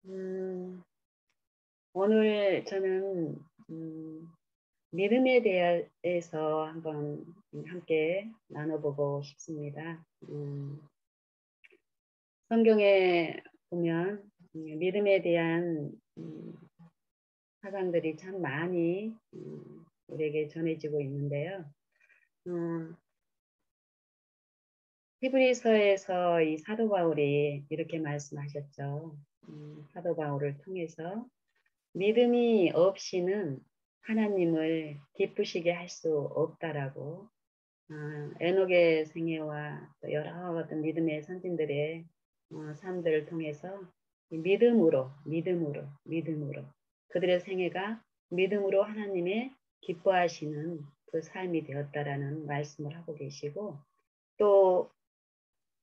음, 오늘 저는 믿음에 대해서 한번 함께 나눠보고 싶습니다. 성경에 보면 믿음에 대한 사상들이 참 많이 우리에게 전해지고 있는데요. 음, 히브리서에서 이 사도 바울이 이렇게 말씀하셨죠. 사도 바울을 통해서 믿음이 없이는 하나님을 기쁘시게 할 수 없다라고 에녹의 생애와 또 여러 어떤 믿음의 선진들의 삶들을 통해서 믿음으로 그들의 생애가 믿음으로 하나님의 기뻐하시는 그 삶이 되었다라는 말씀을 하고 계시고 또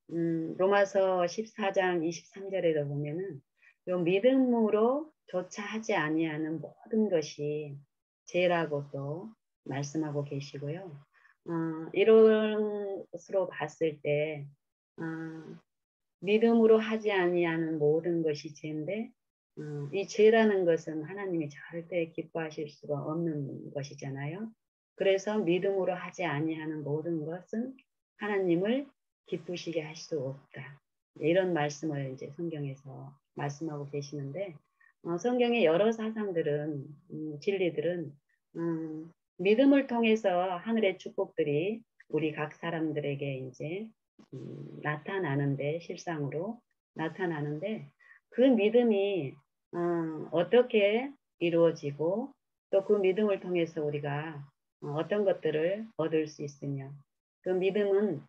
로마서 14장 23절에도 보면은 요 믿음으로 조차 하지 아니하는 모든 것이 죄라고 또 말씀하고 계시고요. 이런 것으로 봤을 때 믿음으로 하지 아니하는 모든 것이 죄인데 이 죄라는 것은 하나님이 절대 기뻐하실 수가 없는 것이잖아요. 그래서 믿음으로 하지 아니하는 모든 것은 하나님을 기쁘시게 할 수 없다. 이런 말씀을 이제 성경에서 말씀하고 계시는데 성경의 여러 사상들은 진리들은 믿음을 통해서 하늘의 축복들이 우리 각 사람들에게 이제 나타나는데 실상으로 나타나는데 그 믿음이 어떻게 이루어지고 또 그 믿음을 통해서 우리가 어떤 것들을 얻을 수 있으며 그 믿음은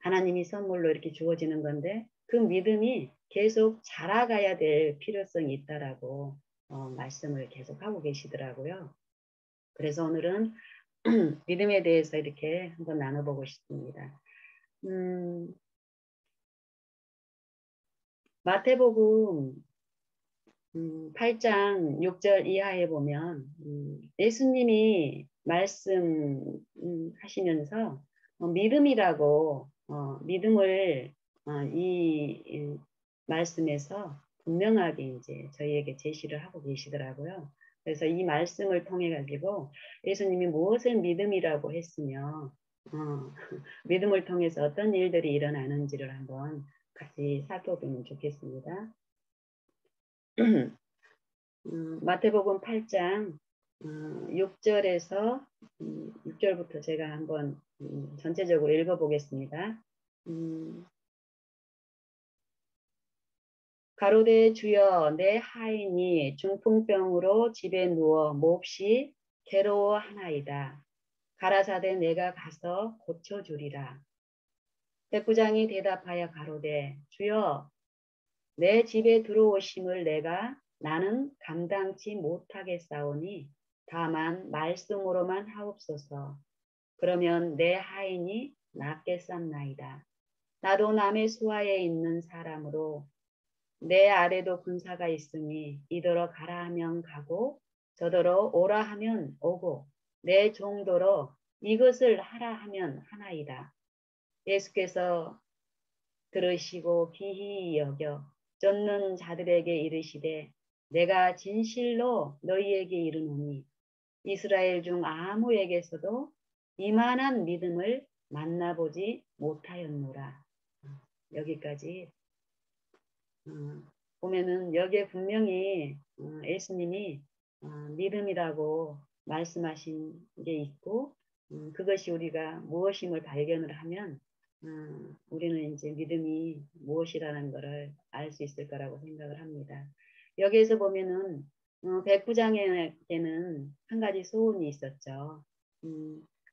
하나님이 선물로 이렇게 주어지는 건데 그 믿음이 계속 자라가야 될 필요성이 있다라고 말씀을 계속 하고 계시더라고요. 그래서 오늘은 믿음에 대해서 이렇게 한번 나눠보고 싶습니다. 마태복음 8장 6절 이하에 보면 예수님이 말씀하시면서 믿음이라고 믿음을 이 말씀에서 분명하게 이제 저희에게 제시를 하고 계시더라고요. 그래서 이 말씀을 통해 가지고 예수님이 무엇을 믿음이라고 했으며 믿음을 통해서 어떤 일들이 일어나는지를 한번 같이 살펴보면 좋겠습니다. 마태복음 8장 6절에서 6절부터 제가 한번 전체적으로 읽어보겠습니다. 가로되 주여 내 하인이 중풍병으로 집에 누워 몹시 괴로워하나이다. 가라사대 내가 가서 고쳐주리라. 백부장이 대답하여 가로되 주여 내 집에 들어오심을 나는 감당치 못하겠사오니 다만 말씀으로만 하옵소서. 그러면 내 하인이 낫겠삼나이다. 나도 남의 수하에 있는 사람으로 내 아래도 군사가 있으니 이더러 가라 하면 가고 저더러 오라 하면 오고 내 종도로 이것을 하라 하면 하나이다. 예수께서 들으시고 기히 여겨 쫓는 자들에게 이르시되 내가 진실로 너희에게 이르노니 이스라엘 중 아무에게서도 이만한 믿음을 만나보지 못하였노라. 여기까지 보면은 여기에 분명히 예수님이 믿음이라고 말씀하신 게 있고 그것이 우리가 무엇임을 발견을 하면 우리는 이제 믿음이 무엇이라는 것을 알 수 있을 거라고 생각을 합니다. 여기에서 보면은 백부장에게는 한 가지 소원이 있었죠.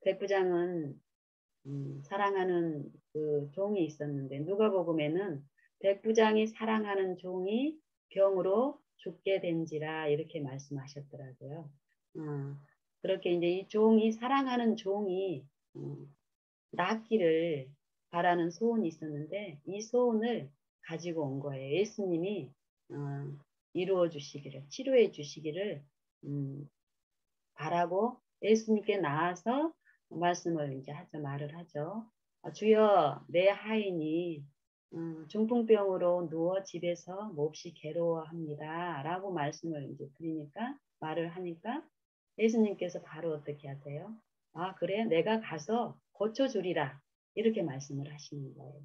백부장은 사랑하는 그 종이 있었는데 누가복음에는 백부장이 사랑하는 종이 병으로 죽게 된지라 이렇게 말씀하셨더라고요. 그렇게 이제 이 종이 사랑하는 종이 낫기를 바라는 소원이 있었는데 이 소원을 가지고 온 거예요. 예수님이 이루어 주시기를 치료해 주시기를 바라고 예수님께 나와서 말씀을 이제 말을 하죠. 주여 내 하인이 중풍병으로 누워 집에서 몹시 괴로워합니다. 라고 말씀을 이제 드리니까, 말을 하니까 예수님께서 바로 어떻게 하세요? 아, 그래? 내가 가서 고쳐주리라. 이렇게 말씀을 하시는 거예요.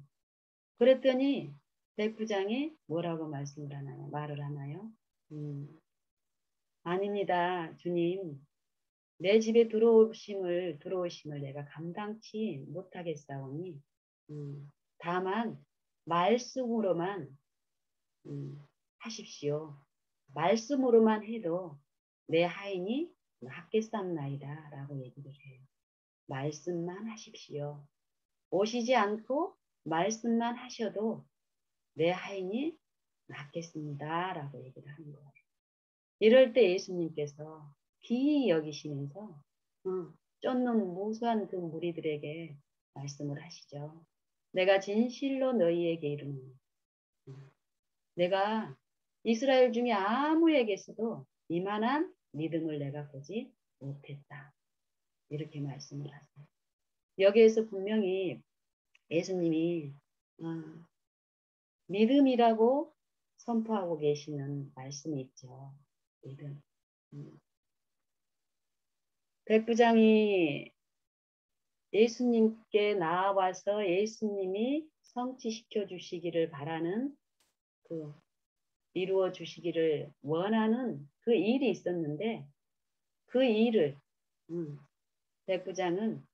그랬더니 백부장이 뭐라고 말을 하나요? 아닙니다, 주님. 내 집에 들어오심을 내가 감당치 못하겠사오니, 다만 말씀으로만 하십시오. 말씀으로만 해도 내 하인이 낫겠삼나이다 라고 얘기를 해요. 말씀만 하십시오. 오시지 않고 말씀만 하셔도 내 하인이 낫겠습니다 라고 얘기를 하는 거예요. 이럴 때 예수님께서 귀히 여기시면서 쫓는 무수한 그 무리들에게 말씀을 하시죠. 내가 진실로 너희에게 이르노니 내가 이스라엘 중에 아무에게서도 이만한 믿음을 내가 보지 못했다. 이렇게 말씀을 하세요. 여기에서 분명히 예수님이 믿음이라고 선포하고 계시는 말씀이 있죠. 믿음. 백부장이 예수님께 나와서 예수님이 성취시켜 주시기를 바라는 그 이루어 주시기를 원하는 그 일이 있었는데 그 일을 백부장은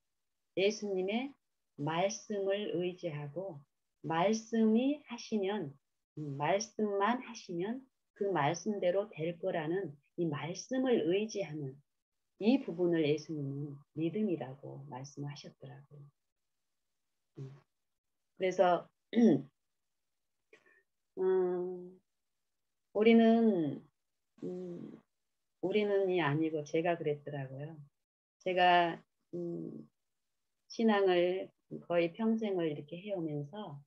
예수님의 말씀을 의지하고 말씀이 하시면 말씀만 하시면 그 말씀대로 될 거라는 이 말씀을 의지하는 이 부분을 예수님은 믿음이라고 말씀하셨더라고요. 그래서 우리는이 아니고 제가 그랬더라고요. 제가 신앙을 거의 평생을 이렇게 해오면서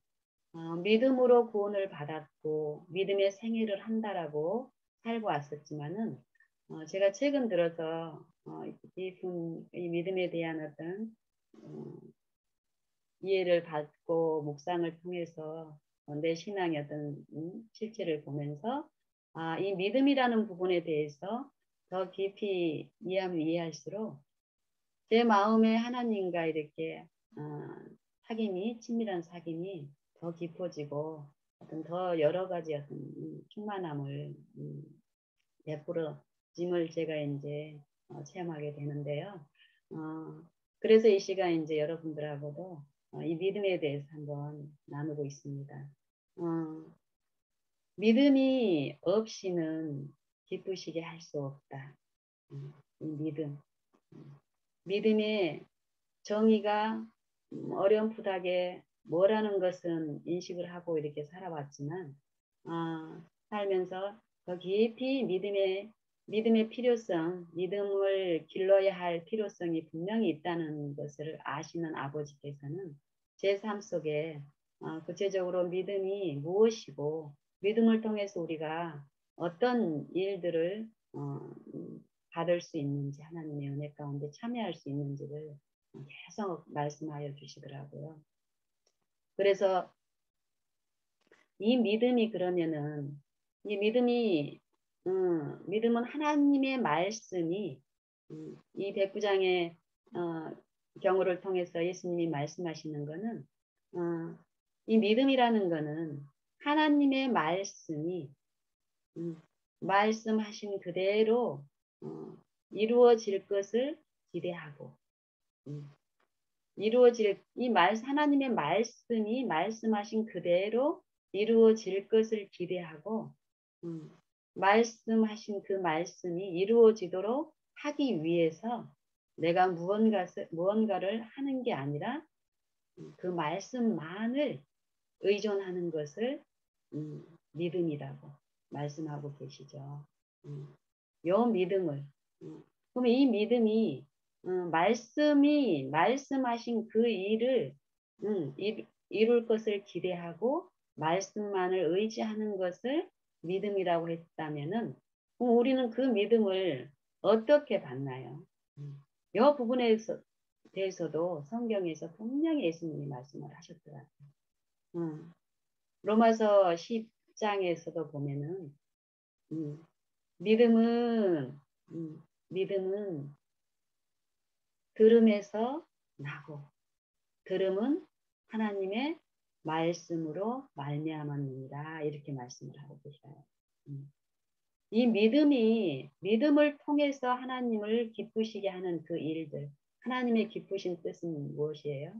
믿음으로 구원을 받았고 믿음의 생애를 한다라고 살고 왔었지만은 제가 최근 들어서 이 믿음에 대한 어떤 이해를 받고 묵상을 통해서 내 신앙의 어떤 실체를 보면서 이 믿음이라는 부분에 대해서 더 깊이 이해하면 이해할수록 제 마음에 하나님과 이렇게 친밀한 사귐이 더 깊어지고 어떤 더 여러 가지 어떤 충만함을 베풀어짐을 제가 이제 체험하게 되는데요. 그래서 이 시간 이제 여러분들하고도 이 믿음에 대해서 한번 나누고 있습니다. 믿음이 없이는 기쁘시게 할 수 없다. 이 믿음. 믿음의 정의가 어렴풋하게 뭐라는 것은 인식을 하고 이렇게 살아왔지만 살면서 더 깊이 믿음의 필요성, 믿음을 길러야 할 필요성이 분명히 있다는 것을 아시는 아버지께서는 제 삶 속에 구체적으로 믿음이 무엇이고 믿음을 통해서 우리가 어떤 일들을 받을 수 있는지 하나님의 은혜 가운데 참여할 수 있는지를 계속 말씀하여 주시더라고요. 그래서 이 믿음이 그러면은 이 믿음은 하나님의 말씀이 이 백부장의 경우를 통해서 예수님이 말씀하시는 거는 이 믿음이라는 거는 하나님의 말씀이 말씀하신 그대로 이루어질 것을 기대하고 하나님의 말씀이 말씀하신 그대로 이루어질 것을 기대하고 말씀하신 그 말씀이 이루어지도록 하기 위해서 내가 무언가를 하는 게 아니라 그 말씀만을 의존하는 것을 믿음이라고 말씀하고 계시죠. 요 믿음을 그러면 이 믿음이 말씀이 말씀하신 그 일을 이룰 것을 기대하고 말씀만을 의지하는 것을 믿음이라고 했다면은 우리는 그 믿음을 어떻게 받나요? 이 부분에 대해서도 성경에서 분명히 예수님이 말씀을 하셨더라고요. 로마서 10장에서도 보면은 음, 믿음은 믿음은 들음에서 나고 들음은 하나님의 말씀으로 말미암았느니라 이렇게 말씀을 하고 계셔요. 이 믿음을 통해서 하나님을 기쁘시게 하는 그 일들, 하나님의 기쁘신 뜻은 무엇이에요?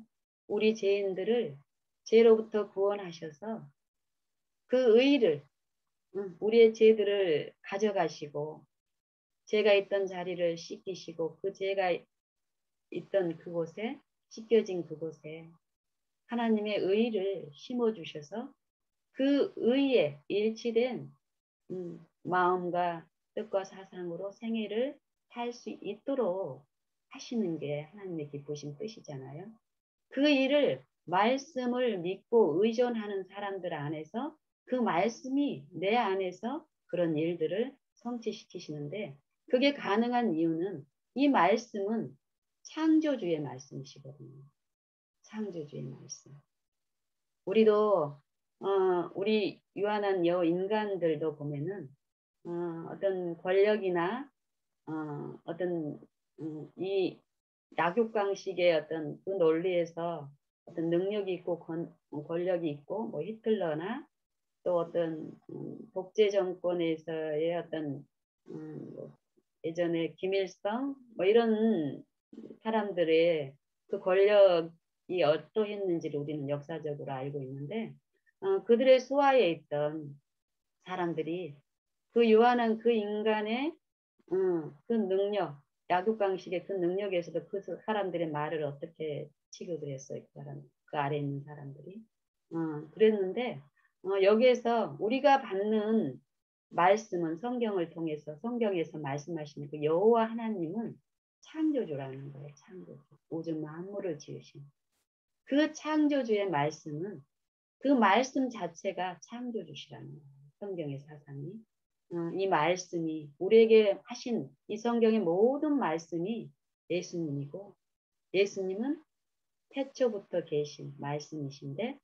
우리 죄인들을 죄로부터 구원하셔서 그 의를 우리의 죄들을 가져가시고 죄가 있던 자리를 씻기시고 그 죄가 있던 그곳에 씻겨진 그곳에 하나님의 의를 심어주셔서 그 의에 일치된 마음과 뜻과 사상으로 생애를 살 수 있도록 하시는 게 하나님의 기쁘신 뜻이잖아요. 그 일을 말씀을 믿고 의존하는 사람들 안에서 그 말씀이 내 안에서 그런 일들을 성취시키시는데 그게 가능한 이유는 이 말씀은 창조주의 말씀이시거든요. 창조주의 말씀. 우리도 우리 유한한 인간들도 보면은 어떤 권력이나 어떤 이 약육강식의 어떤 그 논리에서 어떤 능력이 있고 권력이 있고 뭐 히틀러나 또 어떤 독재 정권에서의 어떤 뭐 예전에 김일성 뭐 이런 사람들의 그 권력이 어떠했는지를 우리는 역사적으로 알고 있는데 그들의 수하에 있던 사람들이 그 유한한 그 인간의 그 능력, 약육강식의 그 능력에서도 그 사람들의 말을 어떻게 취급을 했어요. 그 아래에 있는 사람들이. 그랬는데 여기에서 우리가 받는 말씀은 성경을 통해서 성경에서 말씀하시는 그 여호와 하나님은 창조주라는 거예요. 창조주. 우주 만물을 지으신. 그 창조주의 말씀은 그 말씀 자체가 창조주시라는 거예요. 성경의 사상이. 이 말씀이 우리에게 하신 이 성경의 모든 말씀이 예수님이고 예수님은 태초부터 계신 말씀이신데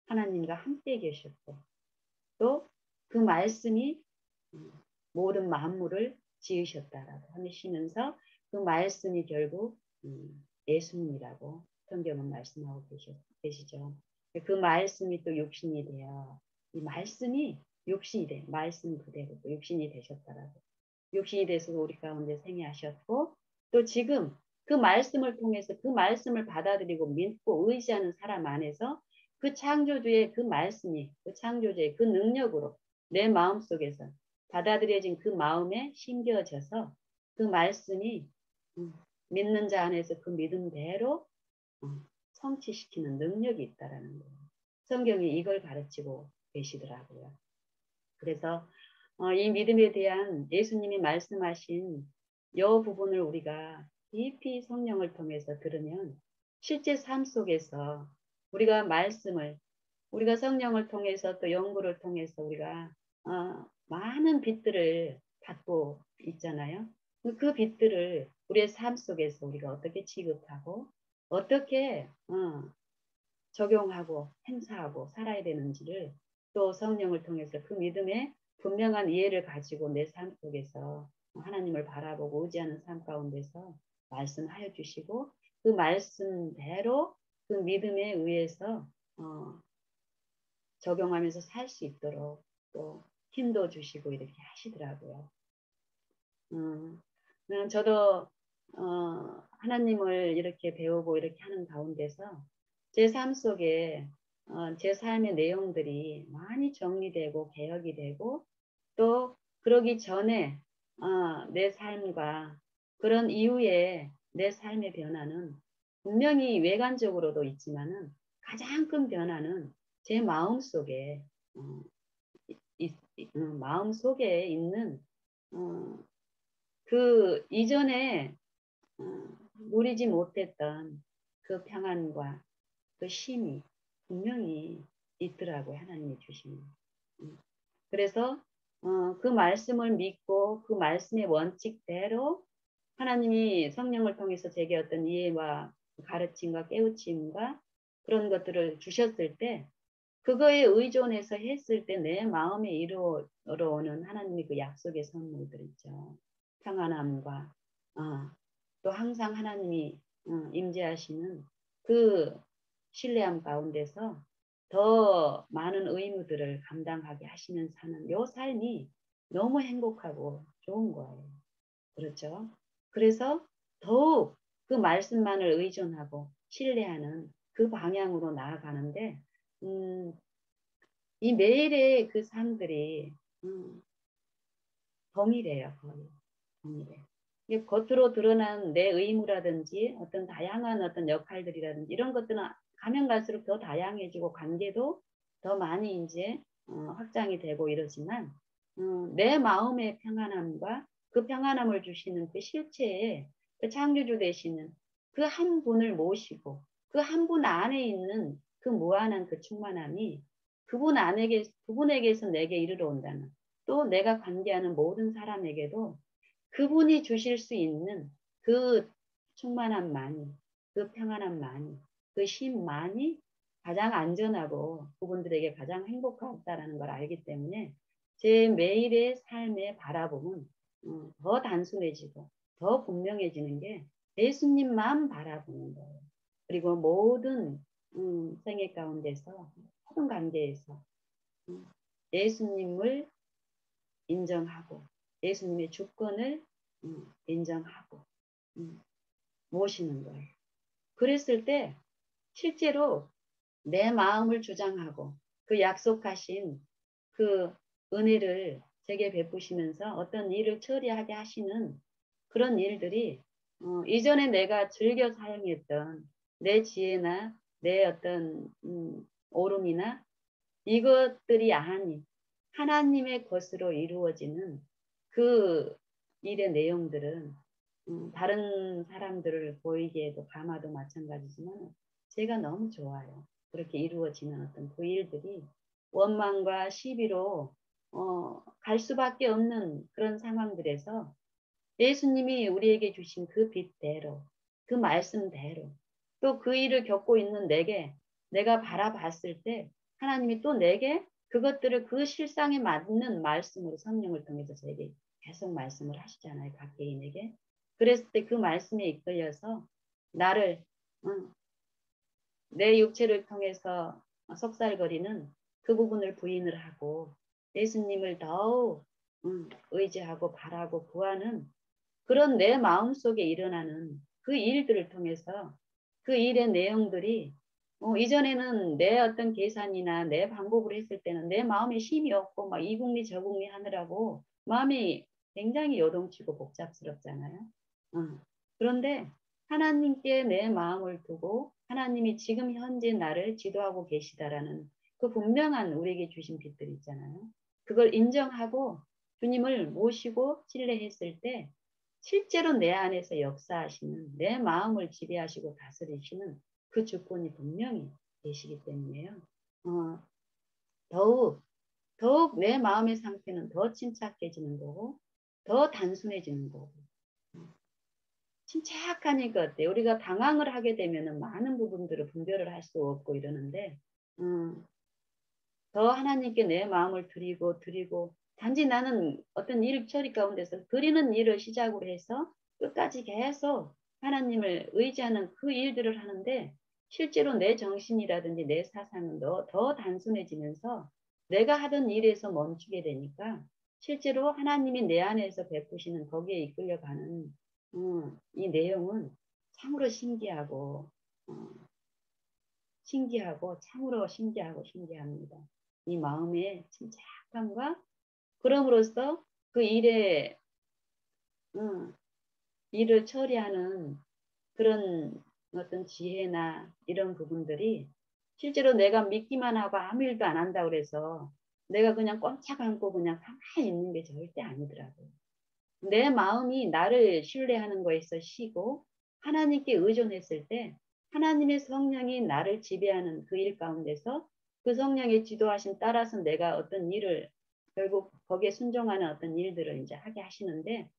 하나님과 함께 계셨고 또 그 말씀이 모든 만물을 지으셨다라고 하시면서 그 말씀이 결국 예수님이라고 성경은 말씀하고 계시죠. 그 말씀이 또 육신이 되어 이 말씀이 육신이 돼 말씀 그대로 또 육신이 되셨다라고 육신이 돼서 우리 가운데 생애하셨고 또 지금 그 말씀을 통해서 그 말씀을 받아들이고 믿고 의지하는 사람 안에서 그 창조주의 그 말씀이 그 창조주의 그 능력으로 내 마음속에서 받아들여진 그 마음에 심겨져서 그 말씀이 믿는 자 안에서 그 믿음대로 성취시키는 능력이 있다라는 거예요. 성경이 이걸 가르치고 계시더라고요. 그래서 이 믿음에 대한 예수님이 말씀하신 여 부분을 우리가 깊이 성령을 통해서 들으면 실제 삶 속에서 우리가 말씀을 우리가 성령을 통해서 또 연구를 통해서 우리가 많은 빛들을 받고 있잖아요. 그 빛들을 우리의 삶 속에서 우리가 어떻게 취급하고 어떻게 적용하고 행사하고 살아야 되는지를 또 성령을 통해서 그 믿음의 분명한 이해를 가지고 내 삶 속에서 하나님을 바라보고 의지하는 삶 가운데서 말씀하여 주시고 그 말씀대로 그 믿음에 의해서 적용하면서 살 수 있도록 또 힘도 주시고 이렇게 하시더라고요. 저도 하나님을 이렇게 배우고 이렇게 하는 가운데서 제 삶 속에 제 삶의 내용들이 많이 정리되고 개혁이 되고 또 그러기 전에 내 삶과 그런 이후에 내 삶의 변화는 분명히 외관적으로도 있지만은 가장 큰 변화는 제 마음 속에 마음 속에 있는 그 이전에 누리지 못했던 그 평안과 그 쉼이 분명히 있더라고요. 하나님이 주시는. 그래서 그 말씀을 믿고 그 말씀의 원칙대로 하나님이 성령을 통해서 제게 어떤 이해와 가르침과 깨우침과 그런 것들을 주셨을 때 그거에 의존해서 했을 때 내 마음에 이루어오는 하나님의 그 약속의 선물들 있죠. 평안함과 또 항상 하나님이 임재하시는 그 신뢰함 가운데서 더 많은 의무들을 감당하게 하시면 사는 요 삶이 너무 행복하고 좋은 거예요. 그렇죠? 그래서 더욱 그 말씀만을 의존하고 신뢰하는 그 방향으로 나아가는데 이 매일의 그 삶들이 동일해요. 거의 동일해. 이게 겉으로 드러난 내 의무라든지 어떤 다양한 어떤 역할들이라든지 이런 것들은 가면 갈수록 더 다양해지고 관계도 더 많이 이제 확장이 되고 이러지만 내 마음의 평안함과 그 평안함을 주시는 그 실체의 그 창조주 되시는 그 한 분을 모시고 그 한 분 안에 있는 그 무한한 그 충만함이 그분에게서 내게 이르러 온다는 또 내가 관계하는 모든 사람에게도 그분이 주실 수 있는 그 충만함만이, 그 평안함만이, 그 쉼만이 가장 안전하고 그분들에게 가장 행복하다라는 걸 알기 때문에 제 매일의 삶의 바라봄은 더 단순해지고 더 분명해지는 게 예수님만 바라보는 거예요. 그리고 모든 생애 가운데서 모든 관계에서 예수님을 인정하고 예수님의 주권을 인정하고 모시는 거예요. 그랬을 때 실제로 내 마음을 주장하고 그 약속하신 그 은혜를 제게 베푸시면서 어떤 일을 처리하게 하시는 그런 일들이 이전에 내가 즐겨 사용했던 내 지혜나 내 어떤 오름이나 이것들이 아닌 하나님의 것으로 이루어지는 그 일의 내용들은 다른 사람들을 보이기에도 감아도 마찬가지지만 제가 너무 좋아요. 그렇게 이루어지는 어떤 그 일들이 원망과 시비로 갈 수밖에 없는 그런 상황들에서 예수님이 우리에게 주신 그 빛대로 그 말씀대로 또 그 일을 겪고 있는 내가 바라봤을 때 하나님이 또 내게 그것들을 그 실상에 맞는 말씀으로 성령을 통해서 저에게 계속 말씀을 하시잖아요. 각 개인에게. 그랬을 때 그 말씀에 이끌려서 나를 내 육체를 통해서 속살거리는 그 부분을 부인을 하고 예수님을 더욱 의지하고 바라고 구하는 그런 내 마음속에 일어나는 그 일들을 통해서 그 일의 내용들이 이전에는 내 어떤 계산이나 내 방법으로 했을 때는 내 마음에 힘이 없고 막 이국리 저국리 하느라고 마음이 굉장히 요동치고 복잡스럽잖아요. 그런데 하나님께 내 마음을 두고 하나님이 지금 현재 나를 지도하고 계시다라는 그 분명한 우리에게 주신 빛들 있잖아요. 그걸 인정하고 주님을 모시고 신뢰했을 때 실제로 내 안에서 역사하시는 내 마음을 지배하시고 다스리시는 그 주권이 분명히 되시기 때문에요. 더욱 내 마음의 상태는 더 침착해지는 거고 더 단순해지는 거고 침착하니까 어때요? 우리가 당황을 하게 되면 많은 부분들을 분별을 할 수 없고 이러는데 더 하나님께 내 마음을 드리고 단지 나는 어떤 일 처리 가운데서 드리는 일을 시작으로 해서 끝까지 계속 하나님을 의지하는 그 일들을 하는데 실제로 내 정신이라든지 내 사상은 더 단순해지면서 내가 하던 일에서 멈추게 되니까 실제로 하나님이 내 안에서 베푸시는 거기에 이끌려가는 이 내용은 참으로 신기하고 참으로 신기합니다. 이 마음의 침착함과 그럼으로써 그 일을 처리하는 그런 어떤 지혜나 이런 부분들이 실제로 내가 믿기만 하고 아무 일도 안 한다고 그래서 내가 그냥 꼼짝 않고 그냥 가만히 있는 게 절대 아니더라고요. 내 마음이 나를 신뢰하는 거에서 쉬고 하나님께 의존했을 때 하나님의 성령이 나를 지배하는 그 일 가운데서 그 성령의 지도하심 따라서 내가 어떤 일을 결국 거기에 순종하는 어떤 일들을 이제 하게 하시는데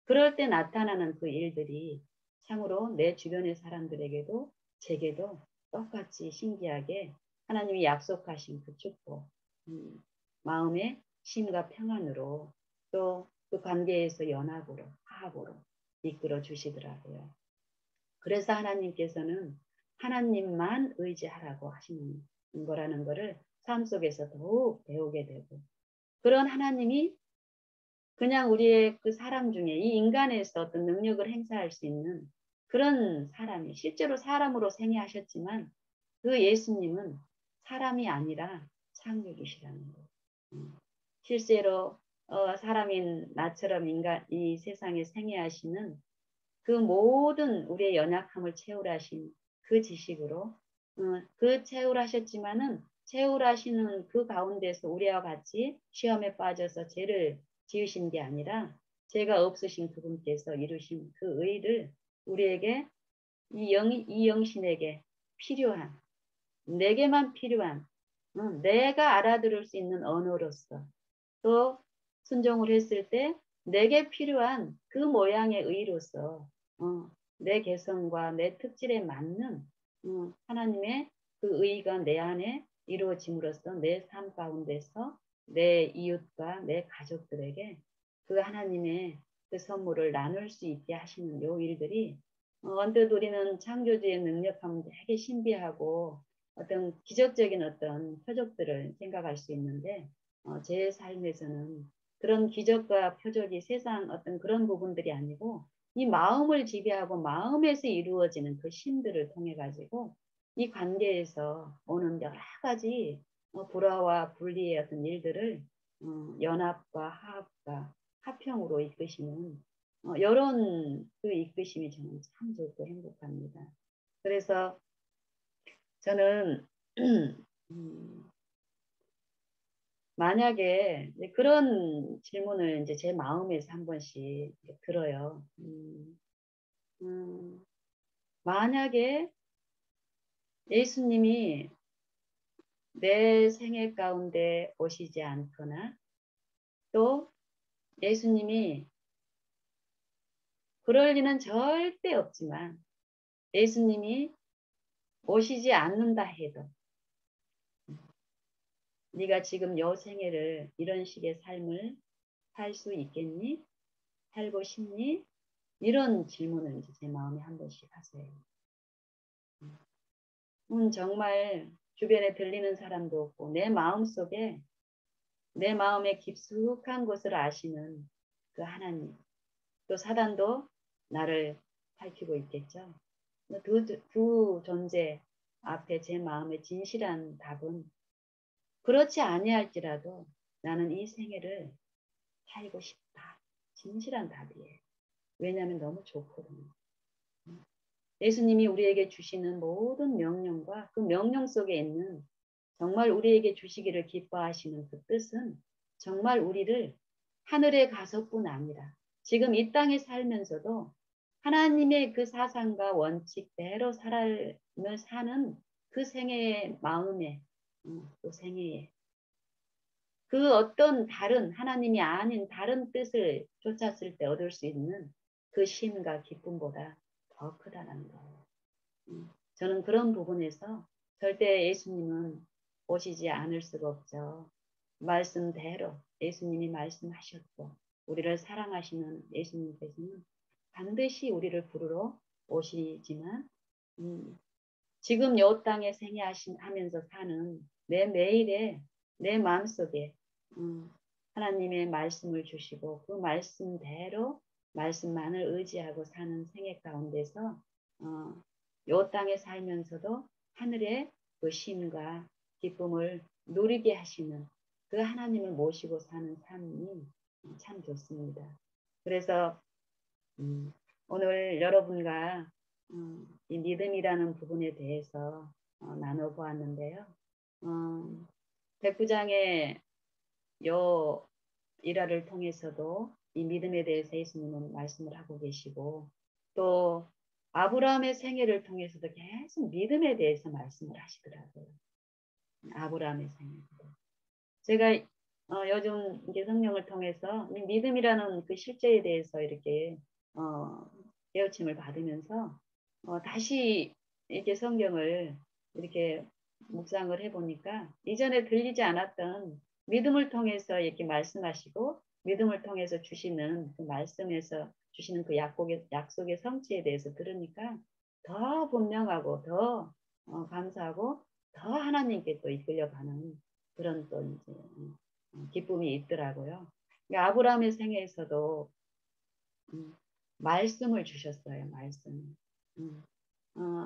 그럴 때 나타나는 그 일들이 참으로 내 주변의 사람들에게도 제게도 똑같이 신기하게 하나님이 약속하신 그 축복, 마음의 쉼과 평안으로 또 그 관계에서 연합으로 화합으로 이끌어 주시더라고요. 그래서 하나님께서는 하나님만 의지하라고 하시는 거라는 것을 삶 속에서 더욱 배우게 되고, 그런 하나님이 그냥 우리의 그 사람 중에 이 인간에서 어떤 능력을 행사할 수 있는 그런 사람이 실제로 사람으로 생애하셨지만 그 예수님은 사람이 아니라 창조주시라는 거예요. 실제로 사람인 나처럼 인간 이 세상에 생애하시는 그 모든 우리의 연약함을 채울하신 그 지식으로 그 채울하셨지만은 채울하시는 그 가운데서 우리와 같이 시험에 빠져서 죄를 지으신 게 아니라 죄가 없으신 그분께서 이루신 그 의를 우리에게 이 영신에게 필요한 내게만 필요한 내가 알아들을 수 있는 언어로서 또 순종을 했을 때 내게 필요한 그 모양의 의로서 내 개성과 내 특질에 맞는 하나님의 그 의가 내 안에 이루어짐으로써 내 삶 가운데서 내 이웃과 내 가족들에게 그 하나님의 그 선물을 나눌 수 있게 하시는 요 일들이 언뜻 우리는 창조주의 능력하면 되게 신비하고 어떤 기적적인 어떤 표적들을 생각할 수 있는데 제 삶에서는 그런 기적과 표적이 세상 어떤 그런 부분들이 아니고 이 마음을 지배하고 마음에서 이루어지는 그 신들을 통해 가지고 이 관계에서 오는 여러 가지 불화와 분리의 어떤 일들을 연합과 화합과 화평으로 이끄시는 이런 그 이끄심이 저는 참 좋고 행복합니다. 그래서 저는 만약에 그런 질문을 이제 제 마음에서 한 번씩 들어요. 만약에 예수님이 내 생애 가운데 오시지 않거나 또 예수님이 그럴 리는 절대 없지만 예수님이 오시지 않는다 해도 네가 지금 요 생애를 이런 식의 삶을 살 수 있겠니? 살고 싶니? 이런 질문을 이제 제 마음에 한 번씩 하세요. 정말 주변에 들리는 사람도 없고 내 마음속에 내 마음의 깊숙한 곳을 아시는 그 하나님 또 사단도 나를 살피고 있겠죠. 두 존재 앞에 제 마음의 진실한 답은 그렇지 아니할지라도 나는 이 생애를 살고 싶다. 진실한 답이에요. 왜냐하면 너무 좋거든요. 예수님이 우리에게 주시는 모든 명령과 그 명령 속에 있는 정말 우리에게 주시기를 기뻐하시는 그 뜻은 정말 우리를 하늘에 가서뿐 아니라 지금 이 땅에 살면서도 하나님의 그 사상과 원칙대로 삶을 사는 그 생애의 마음에 또 생애에 그 어떤 다른 하나님이 아닌 다른 뜻을 쫓았을 때 얻을 수 있는 그 쉼과 기쁨보다 더 크다는 거예요. 저는 그런 부분에서 절대 예수님은 오시지 않을 수가 없죠. 말씀대로 예수님이 말씀하셨고 우리를 사랑하시는 예수님께서는 반드시 우리를 부르러 오시지만 지금 요 땅에 생애하면서 사는 내 매일에 내 마음속에 하나님의 말씀을 주시고 그 말씀대로 말씀만을 의지하고 사는 생애 가운데서 요 땅에 살면서도 하늘의 그 쉼과 기쁨을 누리게 하시는 그 하나님을 모시고 사는 삶이 참 좋습니다. 그래서 오늘 여러분과 이 믿음이라는 부분에 대해서 나눠보았는데요. 백부장의 요 일화를 통해서도 이 믿음에 대해서 예수님은 말씀을 하고 계시고 또 아브라함의 생애를 통해서도 계속 믿음에 대해서 말씀을 하시더라고요. 아브라함의 생애. 제가 요즘 이제 성령을 통해서 이 믿음이라는 그 실제에 대해서 이렇게 깨우침을 받으면서 다시 이렇게 성경을 이렇게 묵상을 해보니까 이전에 들리지 않았던 믿음을 통해서 이렇게 말씀하시고 믿음을 통해서 주시는 그 말씀에서 주시는 그 약속의 성취에 대해서 들으니까 더 분명하고 더 감사하고 더 하나님께 또 이끌려가는 그런 또 이제 기쁨이 있더라고요. 아브라함의 생애에서도 말씀을 주셨어요. 말씀.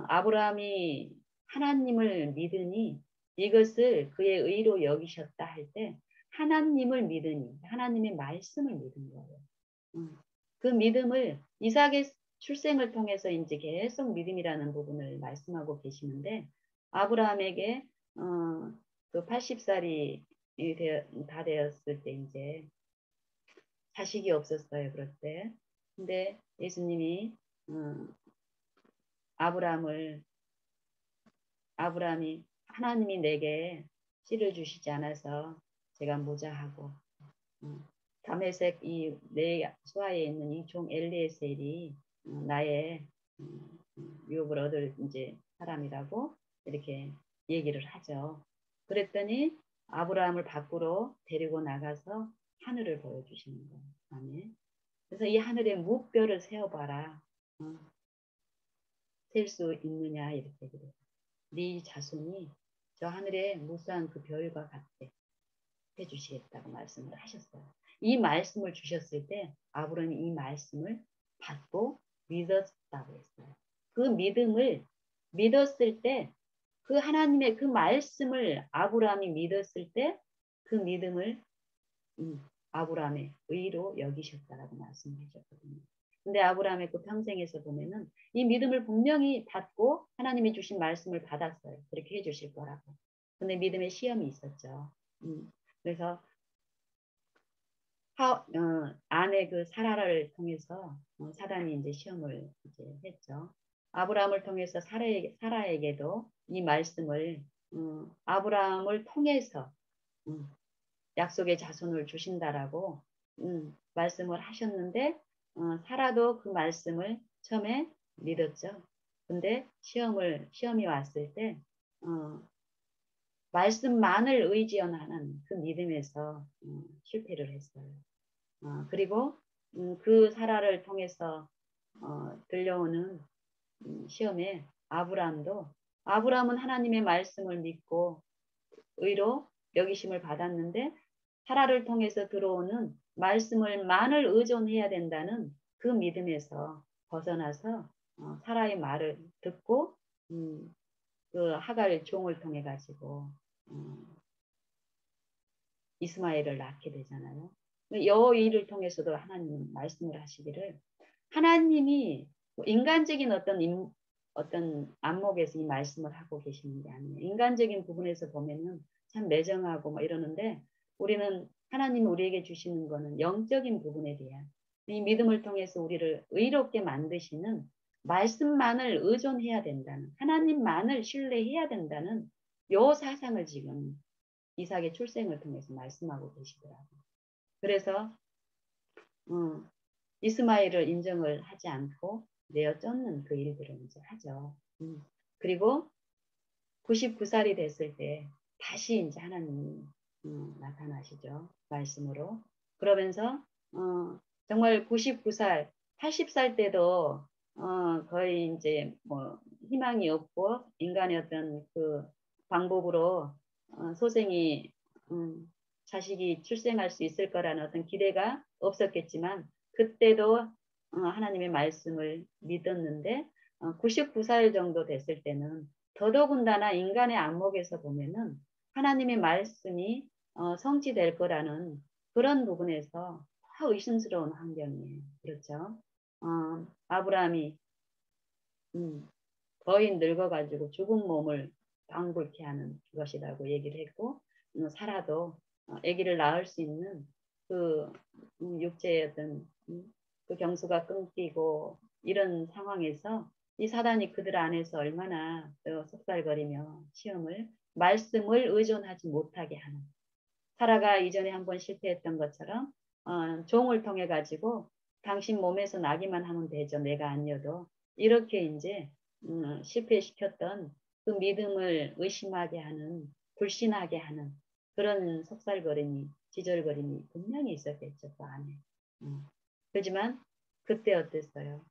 아브라함이 하나님을 믿으니 이것을 그의 의로 여기셨다 할 때 하나님을 믿으니 하나님의 말씀을 믿은 거예요. 그 믿음을 이삭의 출생을 통해서 이제 계속 믿음이라는 부분을 말씀하고 계시는데 아브라함에게 그 80살이 다 되었을 때 이제 자식이 없었어요. 그럴 때. 근데 예수님이 아브라함이 하나님이 내게 씨를 주시지 않아서 제가 모자하고 다메섹 이 내 수하에 있는 이 종 엘리에셀이 나의 유업을 얻을 이제 사람이라고 이렇게 얘기를 하죠. 그랬더니 아브라함을 밖으로 데리고 나가서 하늘을 보여주시는 거예요. 아멘. 그래서 이 하늘에 무별을 세어봐라. 셀 수 있느냐 이렇게 그래요. 네 자손이 저 하늘에 무수한 그 별과 같게 해주시겠다고 말씀을 하셨어요. 이 말씀을 주셨을 때 아브라함이 이 말씀을 받고 믿었다고 했어요. 그 믿음을 믿었을 때 그 하나님의 그 말씀을 아브라함이 믿었을 때 그 믿음을 아브라함의 의로 여기셨다라고 말씀을 해줬거든요. 근데 아브라함의 그 평생에서 보면은 이 믿음을 분명히 받고 하나님이 주신 말씀을 받았어요. 그렇게 해주실 거라고. 근데 믿음의 시험이 있었죠. 그래서 아내 그 사라를 통해서 사단이 이제 시험을 이제 했죠. 아브라함을 통해서 사라에게도 이 말씀을 아브라함을 통해서 약속의 자손을 주신다라고 말씀을 하셨는데 사라도 그 말씀을 처음에 믿었죠. 근데 시험이 왔을 때 말씀만을 의지하는 그 믿음에서 실패를 했어요. 그리고 그 사라를 통해서 들려오는 시험에 아브라함은 하나님의 말씀을 믿고 의로 여기심을 받았는데 사라를 통해서 들어오는 말씀을만을 의존해야 된다는 그 믿음에서 벗어나서 사라의 말을 듣고 그 하갈 종을 통해 가지고 이스마엘을 낳게 되잖아요. 여호이를 통해서도 하나님은 말씀을 하시기를 하나님이 인간적인 어떤 안목에서 이 말씀을 하고 계시는 게 아니에요. 인간적인 부분에서 보면은 참 매정하고 뭐 이러는데 우리는 하나님이 우리에게 주시는 거는 영적인 부분에 대한 이 믿음을 통해서 우리를 의롭게 만드시는 말씀만을 의존해야 된다는 하나님만을 신뢰해야 된다는 요 사상을 지금 이삭의 출생을 통해서 말씀하고 계시더라고요. 그래서 이스마엘을 인정을 하지 않고 내어 쫓는 그 일들을 이제 하죠. 그리고 99살이 됐을 때 다시 이제 하나님이 나타나시죠. 말씀으로. 그러면서 정말 99살, 80살 때도 거의 이제 뭐 희망이 없고 인간의 어떤 그 방법으로 소생이 자식이 출생할 수 있을 거라는 어떤 기대가 없었겠지만 그때도 하나님의 말씀을 믿었는데 99살 정도 됐을 때는 더더군다나 인간의 안목에서 보면은 하나님의 말씀이 성취될 거라는 그런 부분에서 더 의심스러운 환경이에요. 그렇죠? 아브라함이 거의 늙어가지고 죽은 몸을 방불케 하는 것이라고 얘기를 했고 사라도 아기를 낳을 수 있는 그 육체의 어떤 그 경수가 끊기고 이런 상황에서 이 사단이 그들 안에서 얼마나 속살거리며 말씀을 의존하지 못하게 하는 사라가 이전에 한번 실패했던 것처럼 종을 통해 가지고 당신 몸에서 나기만 하면 되죠. 내가 아니어도 이렇게 이제 실패시켰던 그 믿음을 의심하게 하는, 불신하게 하는 그런 속살거림이, 지절거림이 분명히 있었겠죠, 그 안에. 그렇지만 그때 어땠어요?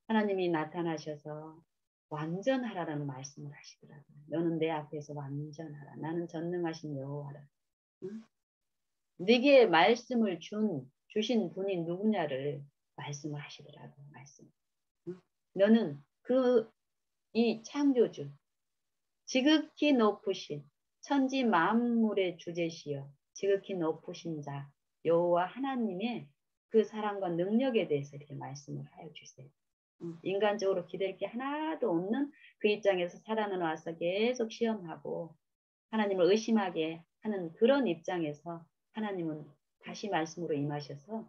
하나님이 나타나셔서 완전하라는 말씀을 하시더라고요. 너는 내 앞에서 완전하라. 나는 전능하신 여호와라. 응? 네게 말씀을 주신 분이 누구냐를 말씀을 하시더라고요. 말씀. 응? 너는 이 창조주, 지극히 높으신 천지 만물의 주제시여 지극히 높으신 자 여호와 하나님의 그 사랑과 능력에 대해서 이렇게 말씀을 하여 주세요. 인간적으로 기댈 게 하나도 없는 그 입장에서 살아는 와서 계속 시험하고 하나님을 의심하게 하는 그런 입장에서 하나님은 다시 말씀으로 임하셔서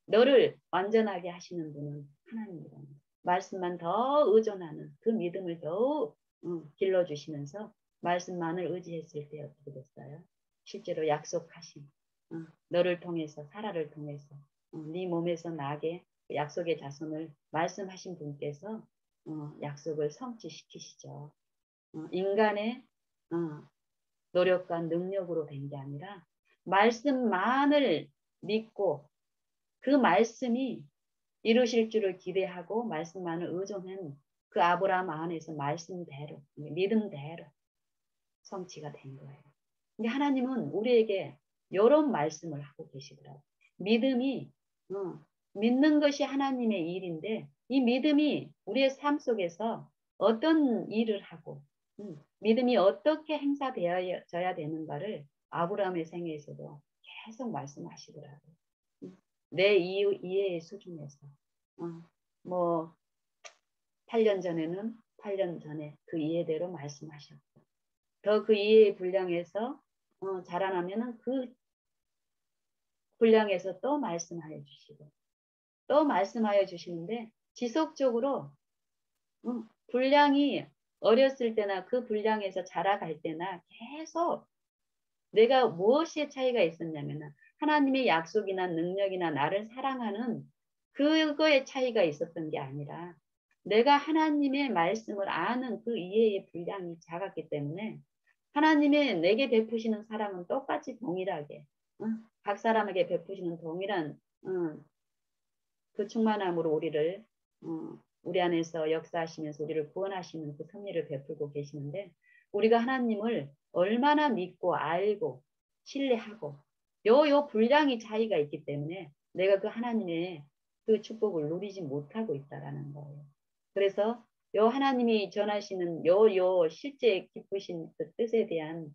너를 완전하게 하시는 분은 하나님이라는 말씀만 더 의존하는 그 믿음을 더욱 길러주시면서 말씀만을 의지했을 때 어떻게 됐어요? 실제로 약속하신 너를 통해서 사라를 통해서 네 몸에서 나게 약속의 자손을 말씀하신 분께서 약속을 성취시키시죠. 인간의 노력과 능력으로 된 게 아니라 말씀만을 믿고 그 말씀이 이루실 줄을 기대하고 말씀만을 의존한 그 아브라함 안에서 말씀대로 믿음대로 성취가 된 거예요. 근데 하나님은 우리에게 이런 말씀을 하고 계시더라고요. 믿음이 믿는 것이 하나님의 일인데 이 믿음이 우리의 삶 속에서 어떤 일을 하고 믿음이 어떻게 행사되어져야 되는가를 아브라함의 생애에서도 계속 말씀하시더라고요. 내 이해의 수준에서 뭐 8년 전에는 8년 전에 그 이해대로 말씀하셨고 더 그 이해의 분량에서 자라나면은 그 분량에서 또 말씀하여 주시고 또 말씀하여 주시는데 지속적으로 분량이 어렸을 때나 그 분량에서 자라갈 때나 계속 내가 무엇의 차이가 있었냐면 하나님의 약속이나 능력이나 나를 사랑하는 그거의 차이가 있었던 게 아니라 내가 하나님의 말씀을 아는 그 이해의 분량이 작았기 때문에 하나님의 내게 베푸시는 사랑은 똑같이 동일하게 각 사람에게 베푸시는 동일한 그 충만함으로 우리를 우리 안에서 역사하시면서 우리를 구원하시는 그 섭리를 베풀고 계시는데 우리가 하나님을 얼마나 믿고 알고 신뢰하고 요 분량이 차이가 있기 때문에 내가 그 하나님의 그 축복을 누리지 못하고 있다라는 거예요. 그래서 요 하나님이 전하시는 요 실제 기쁘신 그 뜻에 대한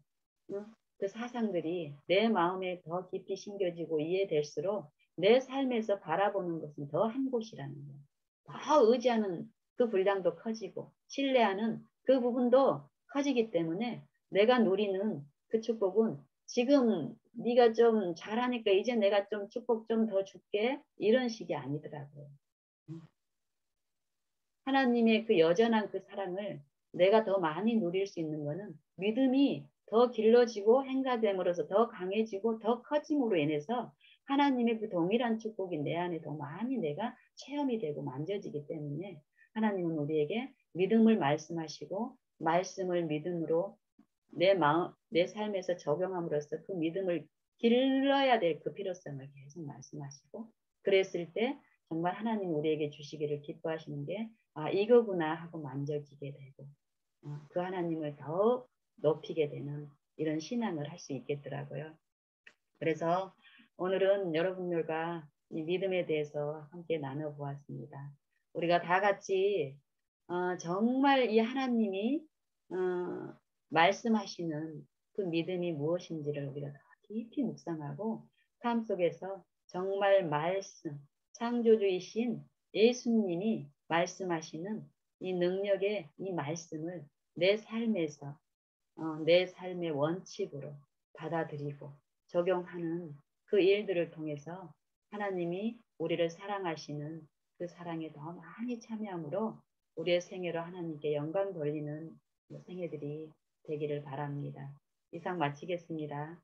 그 사상들이 내 마음에 더 깊이 심겨지고 이해될수록 내 삶에서 바라보는 것은 더 한 곳이라는 거예요. 더 의지하는 그 분량도 커지고 신뢰하는 그 부분도 커지기 때문에 내가 누리는 그 축복은 지금 네가 좀 잘하니까 이제 내가 좀 축복 좀 더 줄게 이런 식이 아니더라고요. 하나님의 그 여전한 그 사랑을 내가 더 많이 누릴 수 있는 것은 믿음이 더 길러지고 행사됨으로써 더 강해지고 더 커짐으로 인해서 하나님의 그 동일한 축복이 내 안에 더 많이 내가 체험이 되고 만져지기 때문에 하나님은 우리에게 믿음을 말씀하시고 말씀을 믿음으로 내 마음, 내 삶에서 적용함으로써 그 믿음을 길러야 될 그 필요성을 계속 말씀하시고 그랬을 때 정말 하나님 우리에게 주시기를 기뻐하시는 게 이거구나 하고 만져지게 되고 그 하나님을 더 높이게 되는 이런 신앙을 할 수 있겠더라고요. 그래서 오늘은 여러분들과 이 믿음에 대해서 함께 나눠보았습니다. 우리가 다 같이 정말 이 하나님이 말씀하시는 그 믿음이 무엇인지를 우리가 더 깊이 묵상하고 삶 속에서 정말 말씀, 창조주이신 예수님이 말씀하시는 이 능력의 이 말씀을 내 삶에서 내 삶의 원칙으로 받아들이고 적용하는 그 일들을 통해서 하나님이 우리를 사랑하시는 그 사랑에 더 많이 참여함으로 우리의 생애로 하나님께 영광 돌리는 생애들이 되기를 바랍니다. 이상 마치겠습니다.